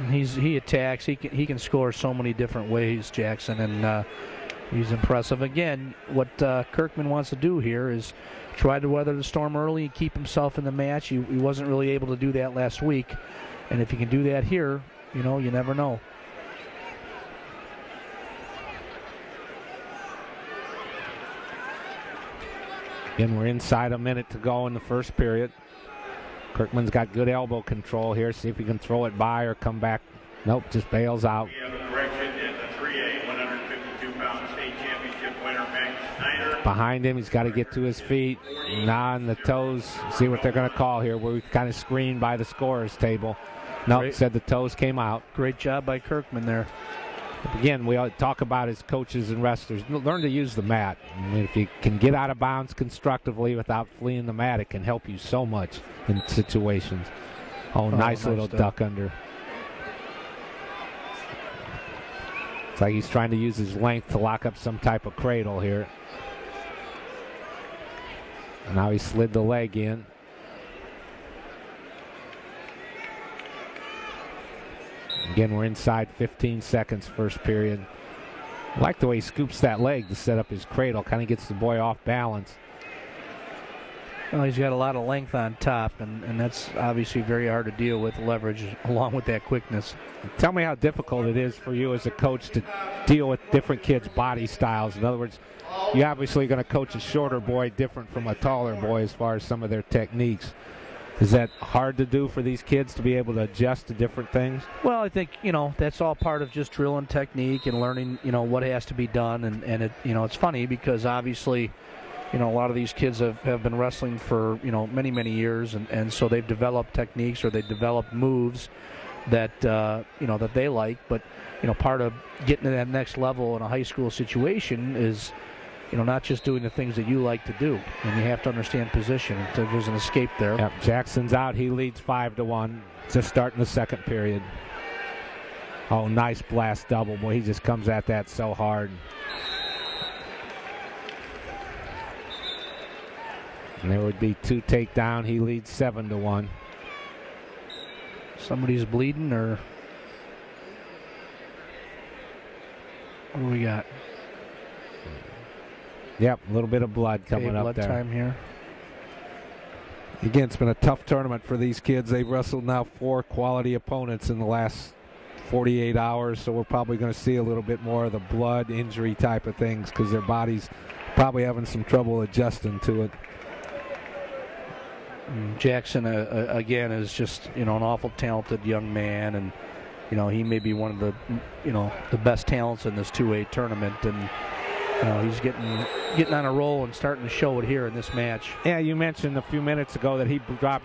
He attacks. He can score so many different ways, Jackson, and he's impressive. Again, what Kirkman wants to do here is try to weather the storm early and keep himself in the match. He wasn't really able to do that last week, and if he can do that here, you never know. Again, we're inside a minute to go in the first period. Kirkman's got good elbow control here. See if he can throw it by or come back. Nope, just bails out. We have a correction in the 3A 152-pound state championship winner, Max Snyder. Behind him, he's got to get to his feet. Nah on the toes. See what they're going to call here. We're kind of screened by the scorer's table. Nope, said the toes came out. Great job by Kirkman there. Again, we all talk about as coaches and wrestlers, learn to use the mat. I mean, if you can get out of bounds constructively without fleeing the mat, it can help you so much in situations. Nice little duck under. It's like he's trying to use his length to lock up some type of cradle here. Now he slid the leg in. Again, we're inside 15 seconds first period. I like the way he scoops that leg to set up his cradle. Kind of gets the boy off balance. Well, he's got a lot of length on top, and that's obviously very hard to deal with leverage along with that quickness. Tell me how difficult it is for you as a coach to deal with different kids' body styles. In other words, you're obviously going to coach a shorter boy different from a taller boy as far as some of their techniques. Is that hard to do for these kids to be able to adjust to different things? Well, I think, that's all part of just drill and technique and learning, what has to be done. And it, it's funny because obviously, a lot of these kids have been wrestling for, many, many years. And so they've developed techniques or they developed moves that, that they like. But, part of getting to that next level in a high school situation is, not just doing the things that you like to do, and you have to understand position. There's an escape there. Yep, Jackson's out. He leads 5-1. Just starting the second period. Nice blast double. Boy, he just comes at that so hard. And there would be 2 takedown. He leads 7-1. Somebody's bleeding, or what do we got? Yep, a little bit of blood coming up blood there. Time here. Again, it's been a tough tournament for these kids. They've wrestled now 4 quality opponents in the last 48 hours, so we're probably going to see a little bit more of the blood injury type of things because their bodies probably having some trouble adjusting to it. Jackson, again, is just, an awful talented young man, and, he may be one of the, the best talents in this 2A tournament, and he's getting on a roll and starting to show it here in this match. Yeah, you mentioned a few minutes ago that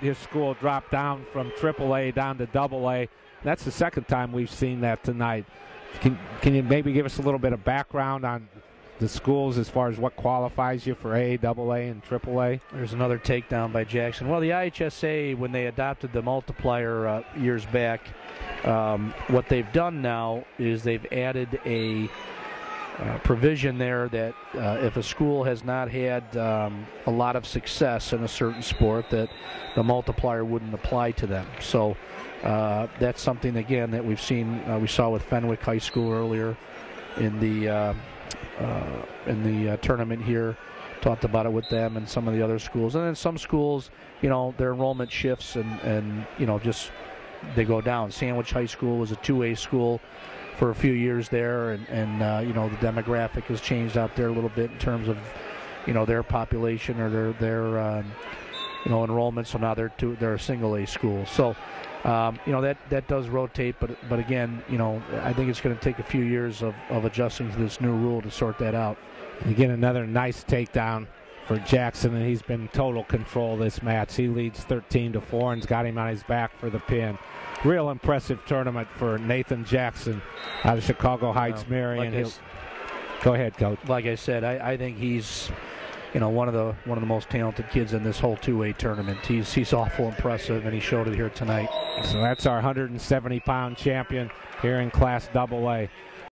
his school dropped down from AAA down to AA. That's the second time we've seen that tonight. Can you maybe give us a little bit of background on the schools as far as what qualifies you for A, AA, and AAA? There's another takedown by Jackson. Well, the IHSA, when they adopted the multiplier years back, what they've done now is they've added a provision there that if a school has not had a lot of success in a certain sport, that the multiplier wouldn't apply to them. So that's something, again, that we've seen. We saw with Fenwick High School earlier in the tournament here. Talked about it with them and some of the other schools. And then some schools, their enrollment shifts and just they go down. Sandwich High School was a 2A school for a few years there, and the demographic has changed out there a little bit in terms of their population or their enrollment. So now they're a single A school. So that does rotate, but again, I think it's going to take a few years of adjusting to this new rule to sort that out. Again, another nice takedown for Jackson, and he's been total control this match. He leads 13-4 and's got him on his back for the pin. Real impressive tournament for Nathan Jackson out of Chicago Heights, Marian. Go ahead, Coach. Like I said, I think he's one of the most talented kids in this whole 2A tournament. He's awful impressive, and he showed it here tonight. So that's our 170-pound champion here in Class AA.